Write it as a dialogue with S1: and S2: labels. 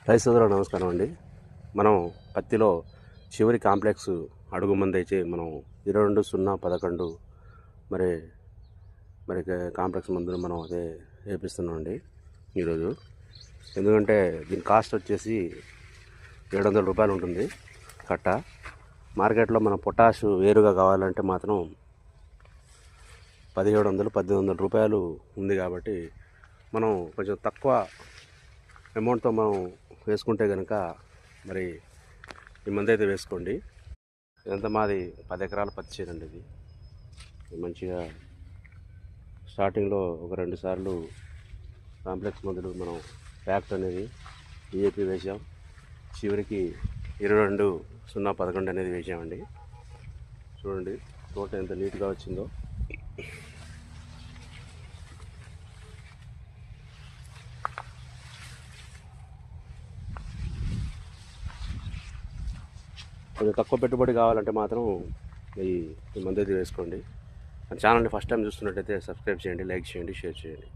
S1: రైతు సోదరులకు నమస్కారం అండి. మనం పత్తిలో చివరి కాంప్లెక్స్ అడుగు మందు అయితే మనం 22-0-11 మరి మరి కాంప్లెక్స్ మందును మనం అదే వేపిస్తున్నామండి ఈరోజు. ఎందుకంటే దీని కాస్ట్ వచ్చేసి 700 రూపాయలు ఉంటుంది కట్ట. మార్కెట్లో మన పొటాష్ వేరుగా కావాలంటే మాత్రం 1700-1800 రూపాయలు ఉంది. కాబట్టి మనం కొంచెం తక్కువ అమౌంట్తో మనం వేసుకుంటే కనుక మరి ఈ మందు అయితే వేసుకోండి. ఇదంతా మాది 10 ఎకరాల పత్తి చేను అండి. ఇది మంచిగా స్టార్టింగ్లో ఒక 2 సార్లు కాంప్లెక్స్ మందులు మనం ప్యాక్ట్ అనేది డిఏపి వేసాం. చివరికి 22-0-11 అనేది వేసామండి. చూడండి తోట ఎంత నీట్గా వచ్చిందో. కొంచెం తక్కువ పెట్టుబడి కావాలంటే మాత్రం ఈ మందు అయితే వేసుకోండి. ఛానల్ని ఫస్ట్ టైం చూస్తున్నట్టయితే సబ్స్క్రైబ్ చేయండి, లైక్ చేయండి, షేర్ చేయండి.